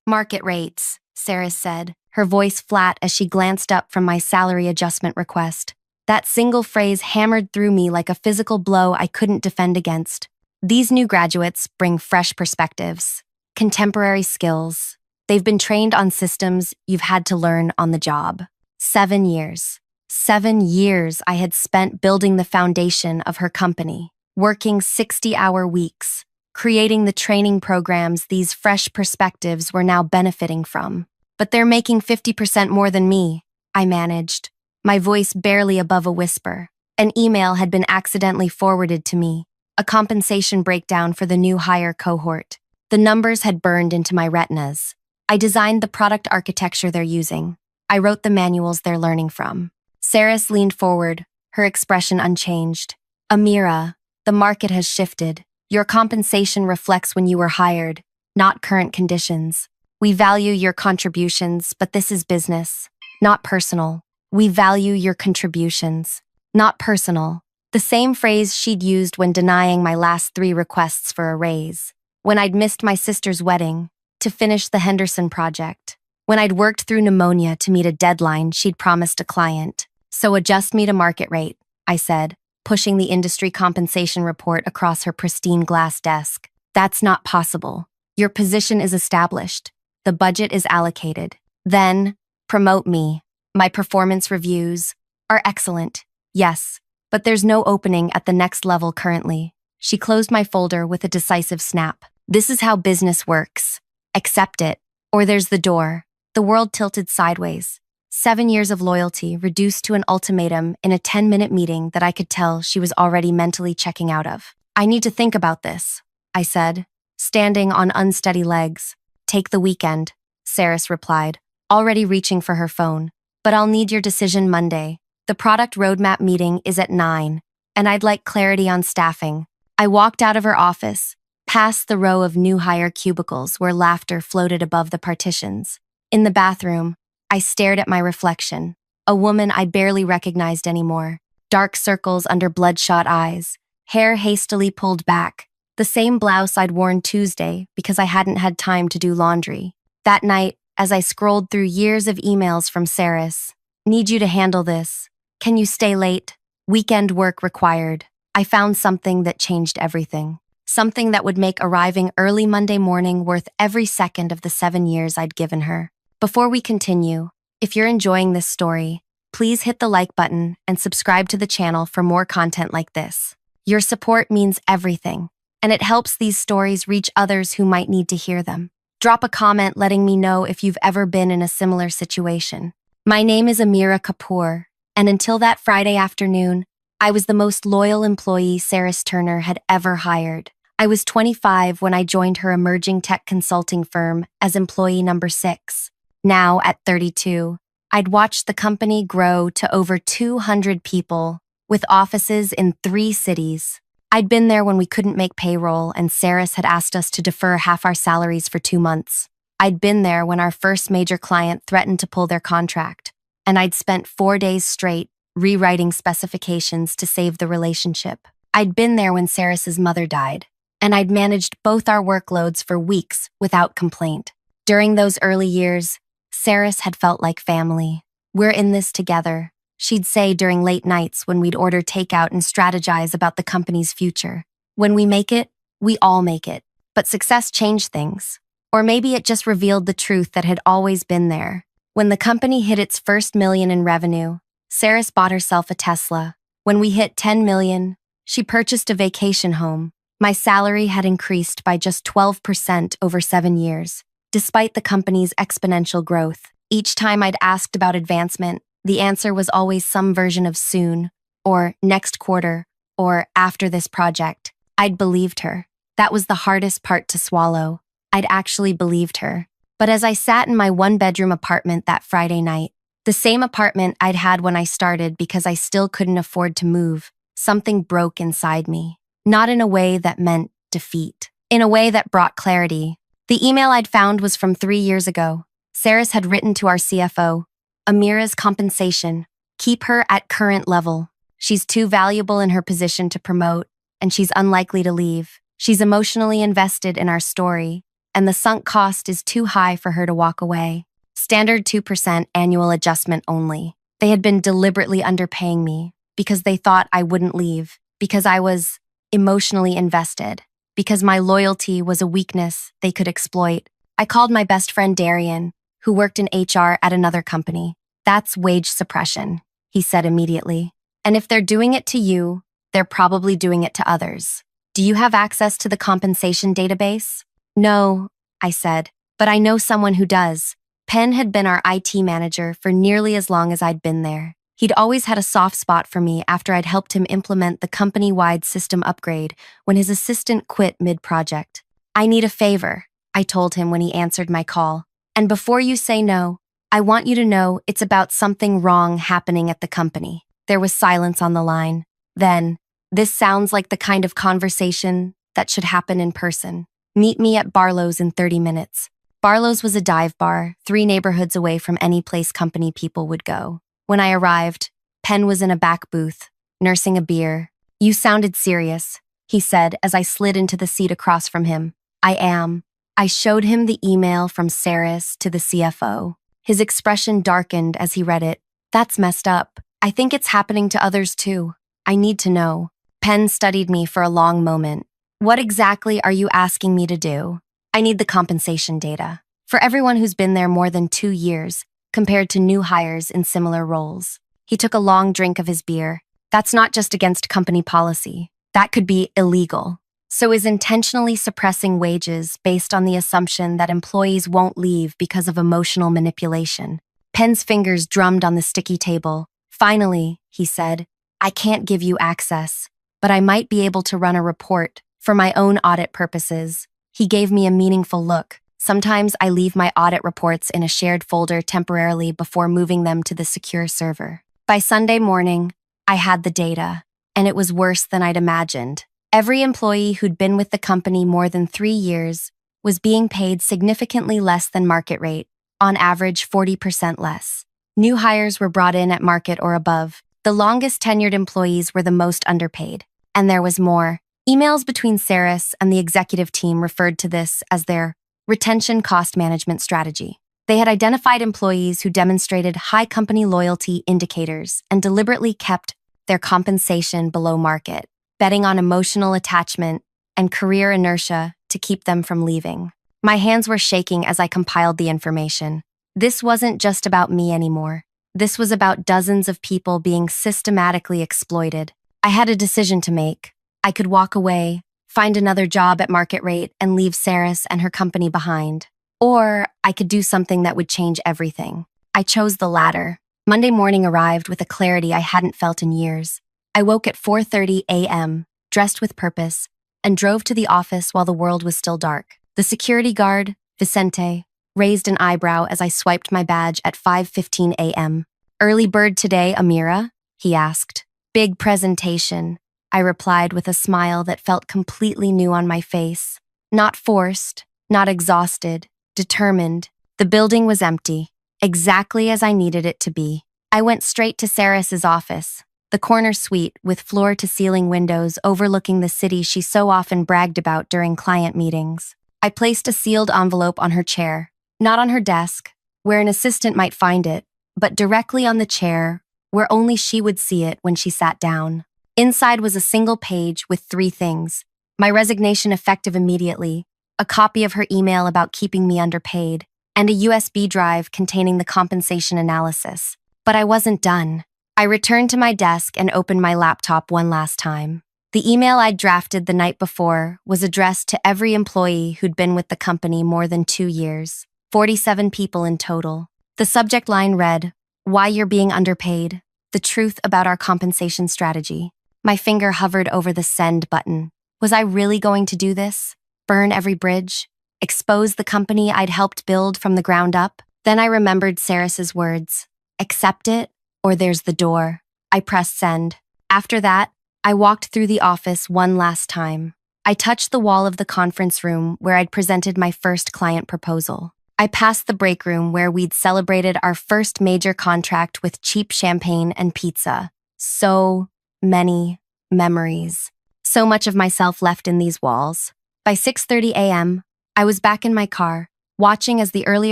Market rates, Sarah said, her voice flat as she glanced up from my salary adjustment request. That single phrase hammered through me like a physical blow I couldn't defend against. These new graduates bring fresh perspectives, contemporary skills. They've been trained on systems you've had to learn on the job. 7 years. 7 years I had spent building the foundation of her company, working 60-hour weeks, creating the training programs these fresh perspectives were now benefiting from. But they're making 50% more than me, I managed, my voice barely above a whisper. An email had been accidentally forwarded to me, a compensation breakdown for the new hire cohort. The numbers had burned into my retinas. I designed the product architecture they're using. I wrote the manuals they're learning from. Saris leaned forward, her expression unchanged. Amira, the market has shifted. Your compensation reflects when you were hired, not current conditions. We value your contributions, but this is business, not personal. We value your contributions, not personal. The same phrase she'd used when denying my last 3 requests for a raise. When I'd missed my sister's wedding to finish the Henderson project. When I'd worked through pneumonia to meet a deadline she'd promised a client. So adjust me to market rate, I said, pushing the industry compensation report across her pristine glass desk. That's not possible. Your position is established. The budget is allocated. Then, promote me. My performance reviews are excellent. Yes, but there's no opening at the next level currently. She closed my folder with a decisive snap. This is how business works. Accept it, or there's the door. The world tilted sideways. 7 years of loyalty reduced to an ultimatum in a 10-minute meeting that I could tell she was already mentally checking out of. I need to think about this, I said, standing on unsteady legs. Take the weekend, Saris replied, already reaching for her phone. But I'll need your decision Monday. The product roadmap meeting is at 9, and I'd like clarity on staffing. I walked out of her office, past the row of new hire cubicles where laughter floated above the partitions. In the bathroom, I stared at my reflection, a woman I barely recognized anymore. Dark circles under bloodshot eyes, hair hastily pulled back, the same blouse I'd worn Tuesday because I hadn't had time to do laundry. That night, as I scrolled through years of emails from Saris, need you to handle this. Can you stay late? Weekend work required. I found something that changed everything. Something that would make arriving early Monday morning worth every second of the 7 years I'd given her. Before we continue, if you're enjoying this story, please hit the like button and subscribe to the channel for more content like this. Your support means everything, and it helps these stories reach others who might need to hear them. Drop a comment letting me know if you've ever been in a similar situation. My name is Amira Kapoor, and until that Friday afternoon, I was the most loyal employee Saris Turner had ever hired. I was 25 when I joined her emerging tech consulting firm as employee number 6. Now, at 32, I'd watched the company grow to over 200 people, with offices in 3 cities. I'd been there when we couldn't make payroll and Saris had asked us to defer half our salaries for 2 months. I'd been there when our first major client threatened to pull their contract, and I'd spent 4 days straight rewriting specifications to save the relationship. I'd been there when Saris's mother died, and I'd managed both our workloads for weeks without complaint. During those early years, Saris had felt like family. We're in this together, she'd say during late nights when we'd order takeout and strategize about the company's future. When we make it, we all make it. But success changed things. Or maybe it just revealed the truth that had always been there. When the company hit its first million in revenue, Saris bought herself a Tesla. When we hit 10 million, she purchased a vacation home. My salary had increased by just 12% over 7 years. Despite the company's exponential growth, each time I'd asked about advancement, the answer was always some version of soon, or next quarter, or after this project. I'd believed her. That was the hardest part to swallow. I'd actually believed her. But as I sat in my 1-bedroom apartment that Friday night, the same apartment I'd had when I started because I still couldn't afford to move, something broke inside me. Not in a way that meant defeat. In a way that brought clarity. The email I'd found was from 3 years ago. Saris had written to our CFO, Amira's compensation. Keep her at current level. She's too valuable in her position to promote, and she's unlikely to leave. She's emotionally invested in our story. and the sunk cost is too high for her to walk away. Standard 2% annual adjustment only. They had been deliberately underpaying me because they thought I wouldn't leave, because I was emotionally invested, because my loyalty was a weakness they could exploit. I called my best friend Darian, who worked in HR at another company. That's wage suppression, he said immediately. And if they're doing it to you, they're probably doing it to others. Do you have access to the compensation database? No, I said, but I know someone who does. Penn had been our IT manager for nearly as long as I'd been there. He'd always had a soft spot for me after I'd helped him implement the company-wide system upgrade when his assistant quit mid-project. I need a favor, I told him when he answered my call. And before you say no, I want you to know it's about something wrong happening at the company. There was silence on the line. Then, this sounds like the kind of conversation that should happen in person. Meet me at Barlow's in 30 minutes. Barlow's was a dive bar, 3 neighborhoods away from any place company people would go. When I arrived, Penn was in a back booth, nursing a beer. You sounded serious, he said as I slid into the seat across from him. I am. I showed him the email from Saris to the CFO. His expression darkened as he read it. That's messed up. I think it's happening to others too. I need to know. Penn studied me for a long moment. What exactly are you asking me to do? I need the compensation data. For everyone who's been there more than 2 years, compared to new hires in similar roles. He took a long drink of his beer. That's not just against company policy. That could be illegal. So is intentionally suppressing wages based on the assumption that employees won't leave because of emotional manipulation. Penn's fingers drummed on the sticky table. Finally, he said, I can't give you access, but I might be able to run a report for my own audit purposes. He gave me a meaningful look. Sometimes I leave my audit reports in a shared folder temporarily before moving them to the secure server. By Sunday morning, I had the data, and it was worse than I'd imagined. Every employee who'd been with the company more than 3 years was being paid significantly less than market rate, on average 40% less. New hires were brought in at market or above. The longest tenured employees were the most underpaid. And there was more. Emails between Saris and the executive team referred to this as their retention cost management strategy. They had identified employees who demonstrated high company loyalty indicators and deliberately kept their compensation below market, betting on emotional attachment and career inertia to keep them from leaving. My hands were shaking as I compiled the information. This wasn't just about me anymore. This was about dozens of people being systematically exploited. I had a decision to make. I could walk away, find another job at market rate, and leave Saris and her company behind. Or I could do something that would change everything. I chose the latter. Monday morning arrived with a clarity I hadn't felt in years. I woke at 4:30 a.m., dressed with purpose, and drove to the office while the world was still dark. The security guard, Vicente, raised an eyebrow as I swiped my badge at 5:15 a.m. Early bird today, Amira? He asked. Big presentation, I replied with a smile that felt completely new on my face. Not forced, not exhausted, determined. The building was empty, exactly as I needed it to be. I went straight to Saris's office, the corner suite with floor-to-ceiling windows overlooking the city she so often bragged about during client meetings. I placed a sealed envelope on her chair, not on her desk, where an assistant might find it, but directly on the chair, where only she would see it when she sat down. Inside was a single page with 3 things: my resignation effective immediately, a copy of her email about keeping me underpaid, and a USB drive containing the compensation analysis. But I wasn't done. I returned to my desk and opened my laptop one last time. The email I'd drafted the night before was addressed to every employee who'd been with the company more than 2 years, 47 people in total. The subject line read, "Why you're being underpaid, the truth about our compensation strategy." My finger hovered over the send button. Was I really going to do this? Burn every bridge? Expose the company I'd helped build from the ground up? Then I remembered Saris's words. Accept it, or there's the door. I pressed send. After that, I walked through the office one last time. I touched the wall of the conference room where I'd presented my first client proposal. I passed the break room where we'd celebrated our first major contract with cheap champagne and pizza. So many memories. So much of myself left in these walls. By 6:30 a.m., I was back in my car, watching as the early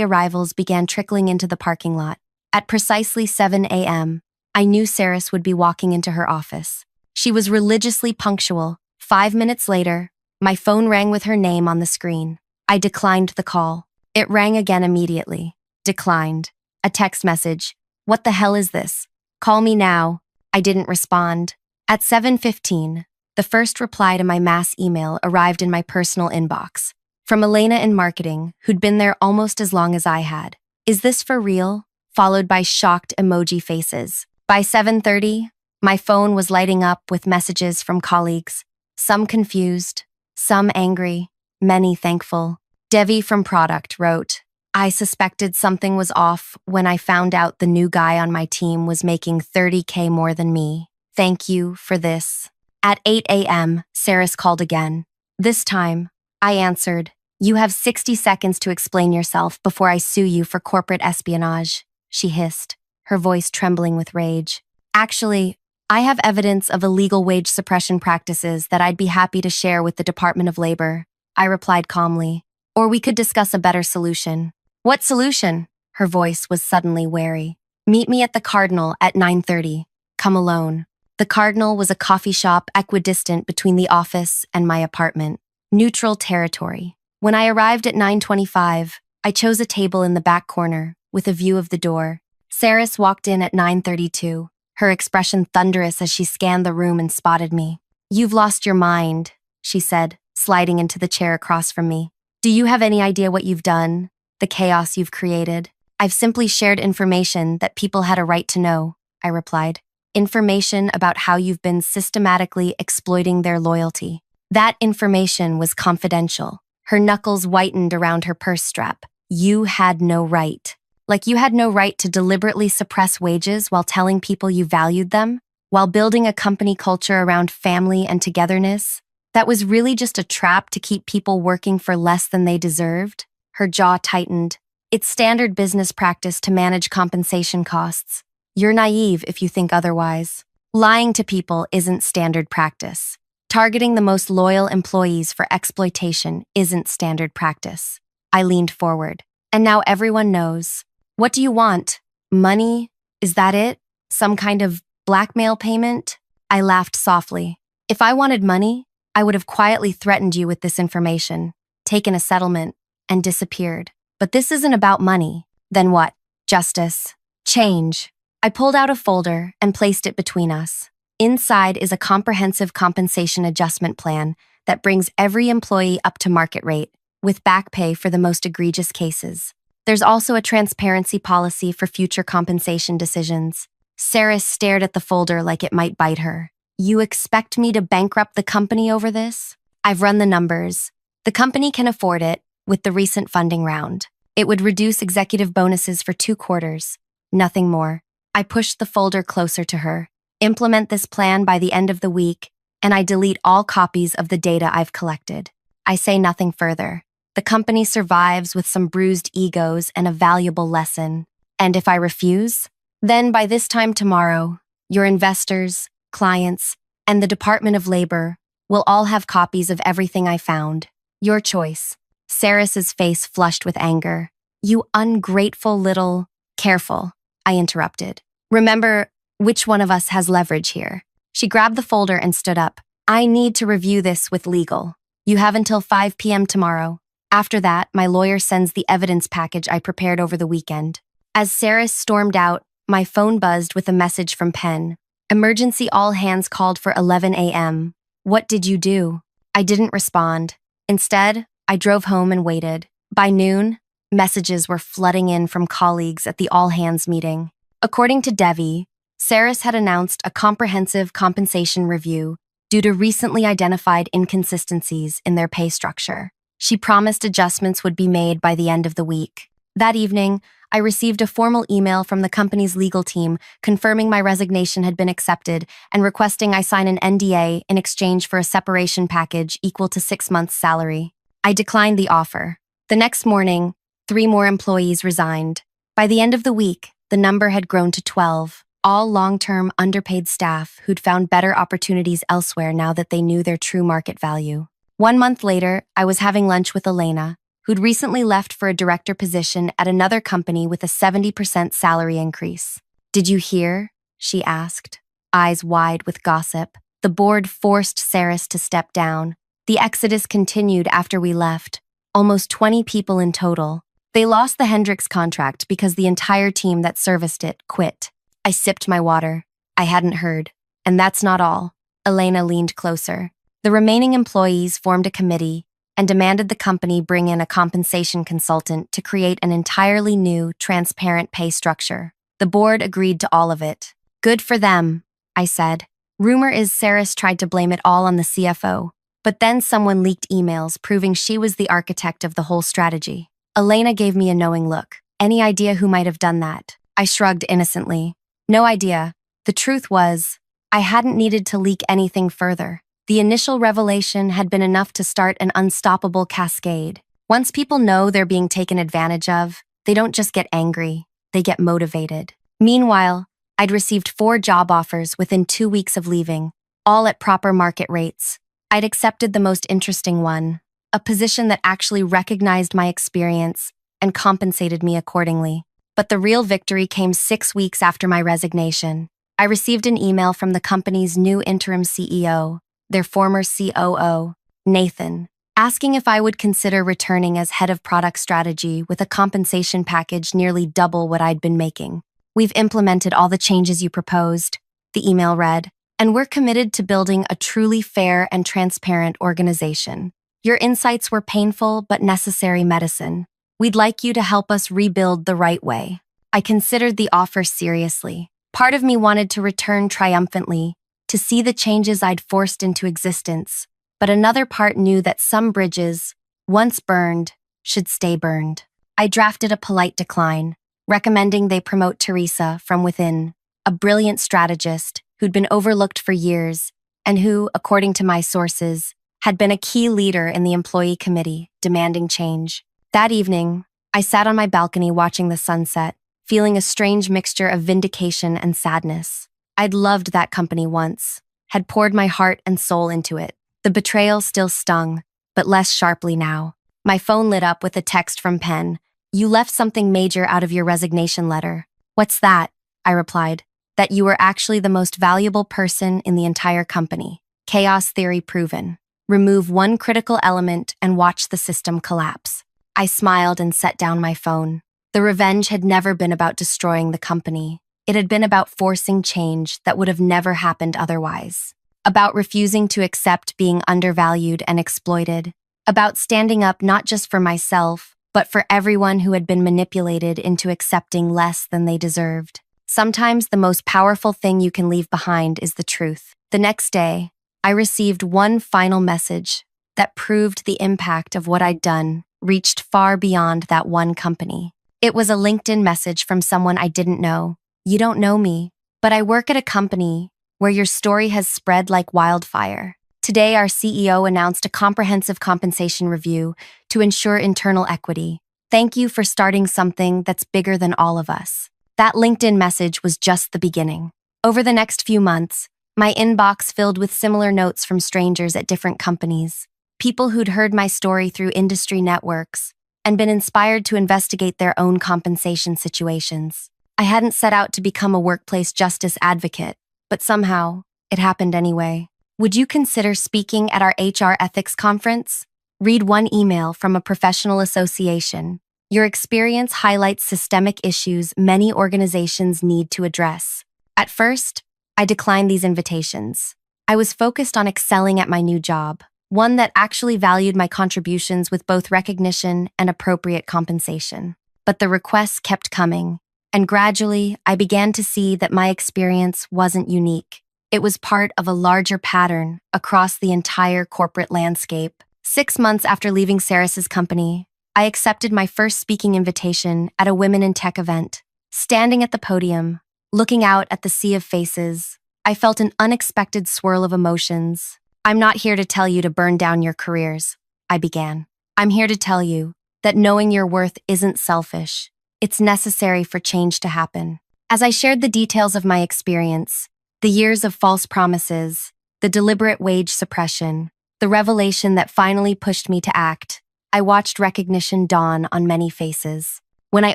arrivals began trickling into the parking lot. At precisely 7 a.m., I knew Saris would be walking into her office. She was religiously punctual. 5 minutes later, my phone rang with her name on the screen. I declined the call. It rang again immediately. Declined. A text message. What the hell is this? Call me now. I didn't respond. At 7:15, the first reply to my mass email arrived in my personal inbox. From Elena in marketing, who'd been there almost as long as I had. Is this for real? Followed by shocked emoji faces. By 7:30, my phone was lighting up with messages from colleagues. Some confused, some angry, many thankful. Devi from Product wrote, I suspected something was off when I found out the new guy on my team was making 30K more than me. Thank you for this. At 8 a.m., Saris called again. This time, I answered, You have 60 seconds to explain yourself before I sue you for corporate espionage, she hissed, her voice trembling with rage. Actually, I have evidence of illegal wage suppression practices that I'd be happy to share with the Department of Labor, I replied calmly. Or we could discuss a better solution. What solution? Her voice was suddenly wary. Meet me at the Cardinal at 9:30. Come alone. The Cardinal was a coffee shop equidistant between the office and my apartment. Neutral territory. When I arrived at 9:25, I chose a table in the back corner, with a view of the door. Saris walked in at 9:32, her expression thunderous as she scanned the room and spotted me. You've lost your mind, she said, sliding into the chair across from me. Do you have any idea what you've done? The chaos you've created? I've simply shared information that people had a right to know, I replied. Information about how you've been systematically exploiting their loyalty. That information was confidential. Her knuckles whitened around her purse strap. You had no right. Like you had no right to deliberately suppress wages while telling people you valued them, while building a company culture around family and togetherness. That was really just a trap to keep people working for less than they deserved. Her jaw tightened. It's standard business practice to manage compensation costs. You're naive if you think otherwise. Lying to people isn't standard practice. Targeting the most loyal employees for exploitation isn't standard practice. I leaned forward. And now everyone knows. What do you want? Money? Is that it? Some kind of blackmail payment? I laughed softly. If I wanted money, I would have quietly threatened you with this information, taken a settlement, and disappeared. But this isn't about money. Then what? Justice. Change. I pulled out a folder and placed it between us. Inside is a comprehensive compensation adjustment plan that brings every employee up to market rate, with back pay for the most egregious cases. There's also a transparency policy for future compensation decisions. Saris stared at the folder like it might bite her. You expect me to bankrupt the company over this? I've run the numbers. The company can afford it with the recent funding round. It would reduce executive bonuses for 2 quarters. Nothing more. I pushed the folder closer to her. Implement this plan by the end of the week, and I delete all copies of the data I've collected. I say nothing further. The company survives with some bruised egos and a valuable lesson. And if I refuse, then by this time tomorrow, your investors, clients, and the Department of Labor will all have copies of everything I found. Your choice. Saris's face flushed with anger. You ungrateful little... Careful, I interrupted. Remember which one of us has leverage here. She grabbed the folder and stood up. I need to review this with legal. You have until 5 p.m. tomorrow. After that, my lawyer sends the evidence package I prepared over the weekend. As Saris stormed out, my phone buzzed with a message from Penn. Emergency all hands called for 11 a.m. What did you do? I didn't respond. Instead, I drove home and waited. By noon, messages were flooding in from colleagues at the all-hands meeting. According to Devi, Saris had announced a comprehensive compensation review due to recently identified inconsistencies in their pay structure. She promised adjustments would be made by the end of the week. That evening, I received a formal email from the company's legal team confirming my resignation had been accepted and requesting I sign an NDA in exchange for a separation package equal to 6 months' salary. I declined the offer. The next morning, 3 more employees resigned. By the end of the week, the number had grown to 12, all long-term underpaid staff who'd found better opportunities elsewhere now that they knew their true market value. 1 month later, I was having lunch with Elena, who'd recently left for a director position at another company with a 70% salary increase. "Did you hear?" she asked, eyes wide with gossip. The board forced Saris to step down. The exodus continued after we left, almost 20 people in total. They lost the Hendricks contract because the entire team that serviced it quit. I sipped my water. I hadn't heard. And that's not all. Elena leaned closer. The remaining employees formed a committee and demanded the company bring in a compensation consultant to create an entirely new, transparent pay structure. The board agreed to all of it. "Good for them," I said. Rumor is Saris tried to blame it all on the CFO, but then someone leaked emails proving she was the architect of the whole strategy. Elena gave me a knowing look. "Any idea who might have done that?" I shrugged innocently. "No idea. The truth was, I hadn't needed to leak anything further. The initial revelation had been enough to start an unstoppable cascade. Once people know they're being taken advantage of, they don't just get angry, they get motivated." Meanwhile, I'd received 4 job offers within 2 weeks of leaving, all at proper market rates. I'd accepted the most interesting one, a position that actually recognized my experience and compensated me accordingly. But the real victory came 6 weeks after my resignation. I received an email from the company's new interim CEO, their former COO, Nathan, asking if I would consider returning as head of product strategy with a compensation package nearly double what I'd been making. "We've implemented all the changes you proposed," the email read, "and we're committed to building a truly fair and transparent organization. Your insights were painful but necessary medicine. We'd like you to help us rebuild the right way." I considered the offer seriously. Part of me wanted to return triumphantly, to see the changes I'd forced into existence, but another part knew that some bridges, once burned, should stay burned. I drafted a polite decline, recommending they promote Teresa from within, a brilliant strategist who'd been overlooked for years and who, according to my sources, had been a key leader in the employee committee, demanding change. That evening, I sat on my balcony watching the sunset, feeling a strange mixture of vindication and sadness. I'd loved that company once, had poured my heart and soul into it. The betrayal still stung, but less sharply now. My phone lit up with a text from Penn. "You left something major out of your resignation letter." "What's that?" I replied. "That you were actually the most valuable person in the entire company. Chaos theory proven. Remove one critical element and watch the system collapse." I smiled and set down my phone. The revenge had never been about destroying the company. It had been about forcing change that would have never happened otherwise. About refusing to accept being undervalued and exploited. About standing up not just for myself, but for everyone who had been manipulated into accepting less than they deserved. Sometimes the most powerful thing you can leave behind is the truth. The next day, I received one final message that proved the impact of what I'd done reached far beyond that one company. It was a LinkedIn message from someone I didn't know. "You don't know me, but I work at a company where your story has spread like wildfire. Today, our CEO announced a comprehensive compensation review to ensure internal equity. Thank you for starting something that's bigger than all of us." That LinkedIn message was just the beginning. Over the next few months, my inbox filled with similar notes from strangers at different companies, people who'd heard my story through industry networks and been inspired to investigate their own compensation situations. I hadn't set out to become a workplace justice advocate, but somehow, it happened anyway. "Would you consider speaking at our HR ethics conference?" Read one email from a professional association. "Your experience highlights systemic issues many organizations need to address." At first, I declined these invitations. I was focused on excelling at my new job, one that actually valued my contributions with both recognition and appropriate compensation. But the requests kept coming, and gradually I began to see that my experience wasn't unique. It was part of a larger pattern across the entire corporate landscape. 6 months after leaving Saris's company, I accepted my first speaking invitation at a Women in Tech event. Standing at the podium, looking out at the sea of faces, I felt an unexpected swirl of emotions. "I'm not here to tell you to burn down your careers," I began. "I'm here to tell you that knowing your worth isn't selfish. It's necessary for change to happen." As I shared the details of my experience, the years of false promises, the deliberate wage suppression, the revelation that finally pushed me to act, I watched recognition dawn on many faces. When I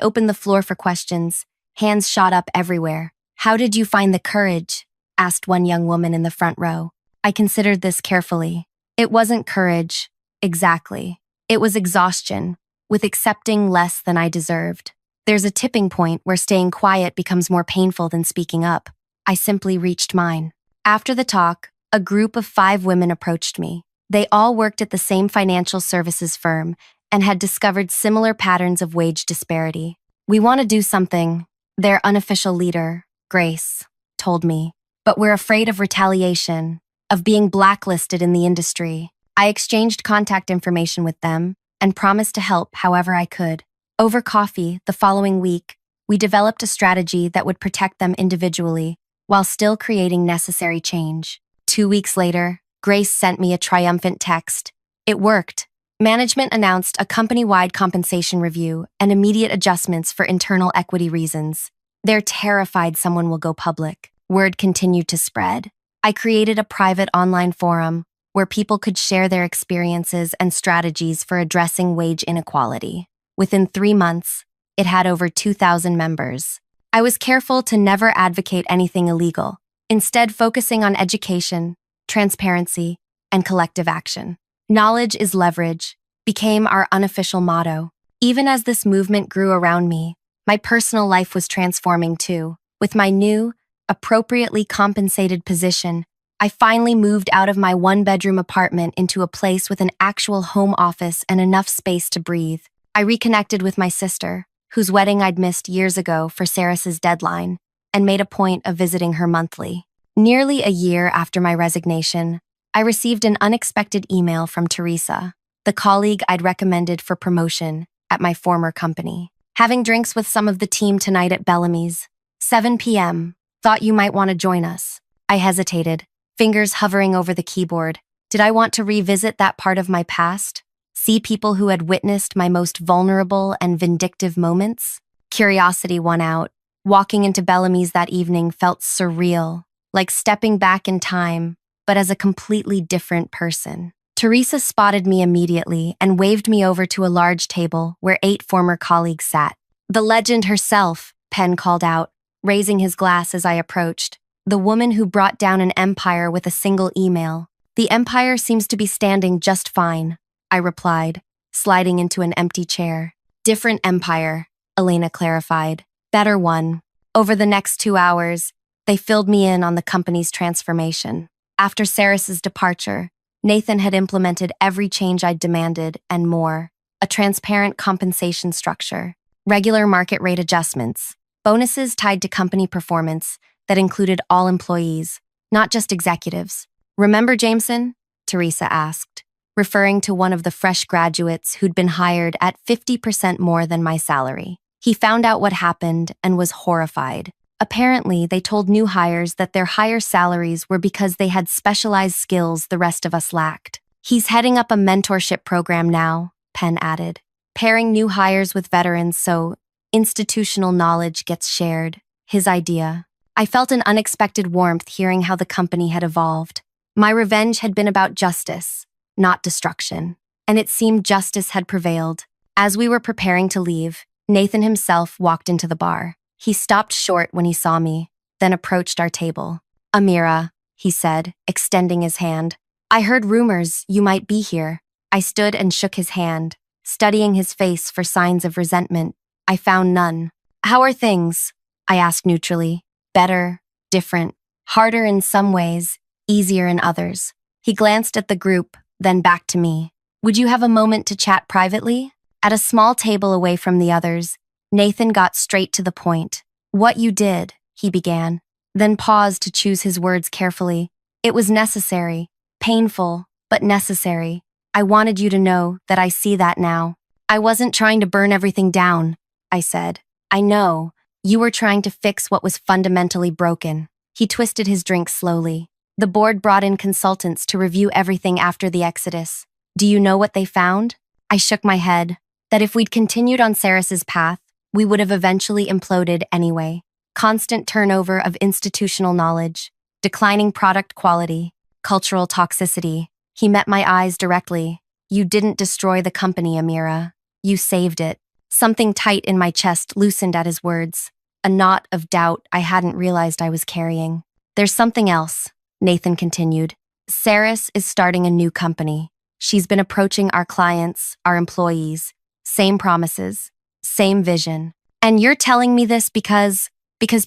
opened the floor for questions, hands shot up everywhere. "How did you find the courage?" asked one young woman in the front row. I considered this carefully. It wasn't courage, exactly. It was exhaustion, with accepting less than I deserved. There's a tipping point where staying quiet becomes more painful than speaking up. I simply reached mine. After the talk, a group of 5 women approached me. They all worked at the same financial services firm and had discovered similar patterns of wage disparity. "We want to do something," their unofficial leader, Grace, told me. "But we're afraid of retaliation, of being blacklisted in the industry." I exchanged contact information with them and promised to help however I could. Over coffee, the following week, we developed a strategy that would protect them individually while still creating necessary change. 2 weeks later, Grace sent me a triumphant text. It worked. Management announced a company-wide compensation review and immediate adjustments for internal equity reasons. They're terrified someone will go public. Word continued to spread. I created a private online forum where people could share their experiences and strategies for addressing wage inequality. Within 3 months, it had over 2,000 members. I was careful to never advocate anything illegal, instead focusing on education, transparency, and collective action. "Knowledge is leverage" became our unofficial motto. Even as this movement grew around me, my personal life was transforming too. With my new, appropriately compensated position, I finally moved out of my 1-bedroom apartment into a place with an actual home office and enough space to breathe. I reconnected with my sister, whose wedding I'd missed years ago for Sarah's deadline, and made a point of visiting her monthly. Nearly a year after my resignation, I received an unexpected email from Teresa, the colleague I'd recommended for promotion at my former company. "Having drinks with some of the team tonight at Bellamy's. 7 p.m. Thought you might want to join us." I hesitated, fingers hovering over the keyboard. Did I want to revisit that part of my past? See people who had witnessed my most vulnerable and vindictive moments? Curiosity won out. Walking into Bellamy's that evening felt surreal, like stepping back in time, but as a completely different person. Teresa spotted me immediately and waved me over to a large table where 8 former colleagues sat. "The legend herself," Penn called out, raising his glass as I approached. "The woman who brought down an empire with a single email. The empire seems to be standing just fine," I replied, sliding into an empty chair. "Different empire," Elena clarified. "Better one." Over the next 2 hours, they filled me in on the company's transformation. After Sarah's departure, Nathan had implemented every change I'd demanded and more. A transparent compensation structure, regular market rate adjustments, bonuses tied to company performance that included all employees, not just executives. "Remember Jameson?" Teresa asked, referring to one of the fresh graduates who'd been hired at 50% more than my salary. He found out what happened and was horrified. Apparently, they told new hires that their higher salaries were because they had specialized skills the rest of us lacked. "He's heading up a mentorship program now," Penn added, "pairing new hires with veterans so institutional knowledge gets shared." His idea. I felt an unexpected warmth hearing how the company had evolved. My revenge had been about justice, not destruction, and it seemed justice had prevailed. As we were preparing to leave, Nathan himself walked into the bar. He stopped short when he saw me, then approached our table. "Amira," he said, extending his hand. "I heard rumors you might be here." I stood and shook his hand, studying his face for signs of resentment. I found none. "How are things?" I asked neutrally. "Better, different, harder in some ways, easier in others." He glanced at the group, then back to me. "Would you have a moment to chat privately?" At a small table away from the others, Nathan got straight to the point. "What you did," he began, then paused to choose his words carefully. "It was necessary, painful, but necessary. I wanted you to know that I see that now. I wasn't trying to burn everything down," I said. "I know. You were trying to fix what was fundamentally broken." He twisted his drink slowly. "The board brought in consultants to review everything after the exodus. Do you know what they found?" I shook my head. That if we'd continued on Sarah's path, we would have eventually imploded anyway. Constant turnover of institutional knowledge, declining product quality, cultural toxicity. He met my eyes directly. You didn't destroy the company, Amira. You saved it. Something tight in my chest loosened at his words, a knot of doubt I hadn't realized I was carrying. There's something else, Nathan continued. Saris is starting a new company. She's been approaching our clients, our employees. Same promises, same vision. And you're telling me this because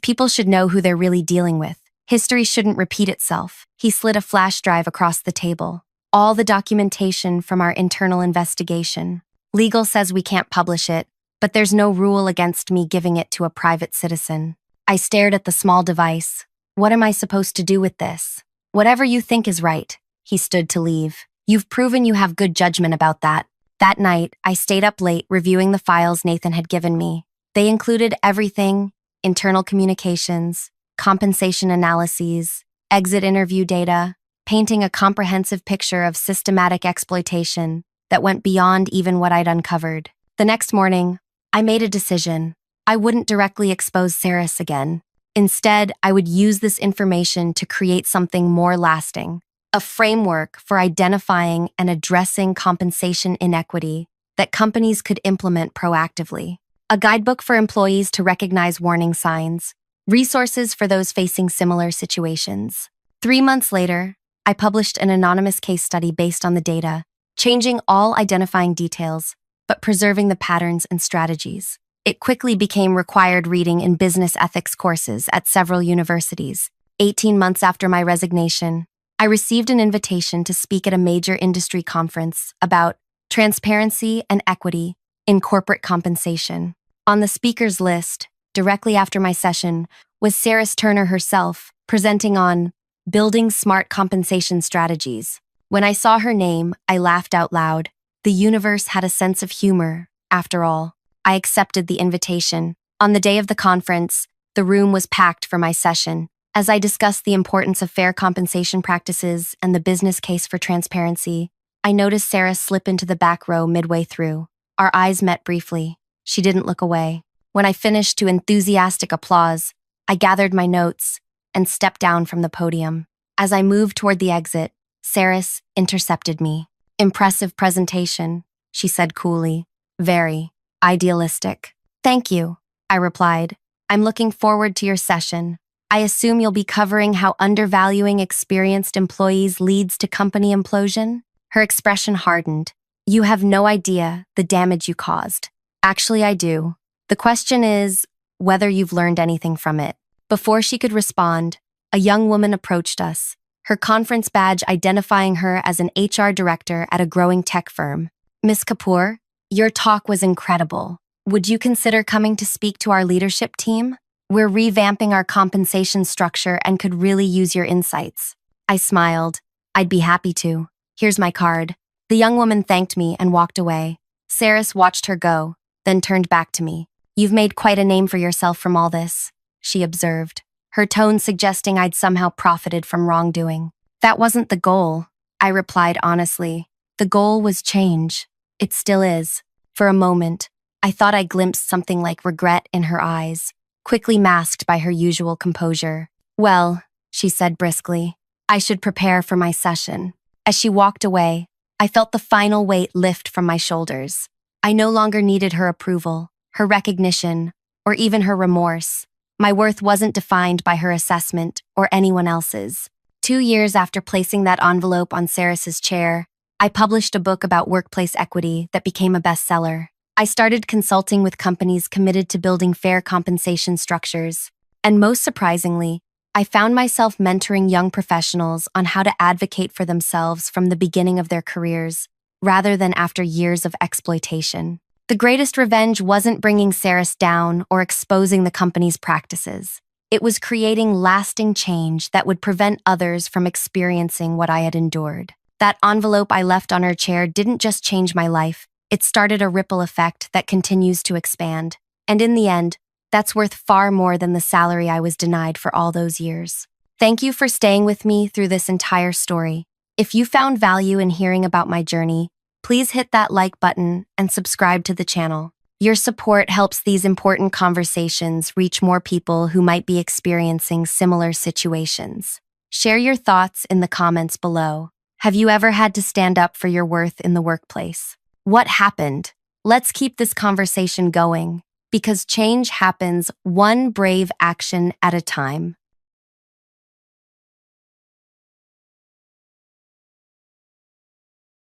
people should know who they're really dealing with. History shouldn't repeat itself. He slid a flash drive across the table. All the documentation from our internal investigation. Legal says we can't publish it, but there's no rule against me giving it to a private citizen. I stared at the small device. What am I supposed to do with this? Whatever you think is right. He stood to leave. You've proven you have good judgment about that. That night, I stayed up late reviewing the files Nathan had given me. They included everything: internal communications, compensation analyses, exit interview data, painting a comprehensive picture of systematic exploitation that went beyond even what I'd uncovered. The next morning, I made a decision. I wouldn't directly expose Saris again. Instead, I would use this information to create something more lasting, a framework for identifying and addressing compensation inequity that companies could implement proactively, a guidebook for employees to recognize warning signs, resources for those facing similar situations. 3 months later, I published an anonymous case study based on the data, changing all identifying details, but preserving the patterns and strategies. It quickly became required reading in business ethics courses at several universities. 18 months after my resignation, I received an invitation to speak at a major industry conference about transparency and equity in corporate compensation. On the speakers list, directly after my session, was Saris Turner herself, presenting on building smart compensation strategies. When I saw her name, I laughed out loud. The universe had a sense of humor, after all. I accepted the invitation. On the day of the conference, the room was packed for my session. As I discussed the importance of fair compensation practices and the business case for transparency, I noticed Sarah slip into the back row midway through. Our eyes met briefly. She didn't look away. When I finished to enthusiastic applause, I gathered my notes and stepped down from the podium. As I moved toward the exit, Saris intercepted me. Impressive presentation, she said coolly. Very idealistic. Thank you, I replied. I'm looking forward to your session. I assume you'll be covering how undervaluing experienced employees leads to company implosion? Her expression hardened. You have no idea the damage you caused. Actually, I do. The question is whether you've learned anything from it. Before she could respond, a young woman approached us, her conference badge identifying her as an HR director at a growing tech firm. Miss Kapoor, your talk was incredible. Would you consider coming to speak to our leadership team? We're revamping our compensation structure and could really use your insights. I smiled. I'd be happy to. Here's my card. The young woman thanked me and walked away. Saris watched her go, then turned back to me. You've made quite a name for yourself from all this, she observed, her tone suggesting I'd somehow profited from wrongdoing. That wasn't the goal, I replied honestly. The goal was change. It still is. For a moment, I thought I glimpsed something like regret in her eyes, quickly masked by her usual composure. Well, she said briskly, I should prepare for my session. As she walked away, I felt the final weight lift from my shoulders. I no longer needed her approval, her recognition, or even her remorse. My worth wasn't defined by her assessment or anyone else's. 2 years after placing that envelope on Saris's chair, I published a book about workplace equity that became a bestseller. I started consulting with companies committed to building fair compensation structures. And most surprisingly, I found myself mentoring young professionals on how to advocate for themselves from the beginning of their careers, rather than after years of exploitation. The greatest revenge wasn't bringing Saris down or exposing the company's practices. It was creating lasting change that would prevent others from experiencing what I had endured. That envelope I left on her chair didn't just change my life, it started a ripple effect that continues to expand. And in the end, that's worth far more than the salary I was denied for all those years. Thank you for staying with me through this entire story. If you found value in hearing about my journey, please hit that like button and subscribe to the channel. Your support helps these important conversations reach more people who might be experiencing similar situations. Share your thoughts in the comments below. Have you ever had to stand up for your worth in the workplace? What happened? Let's keep this conversation going, because change happens one brave action at a time.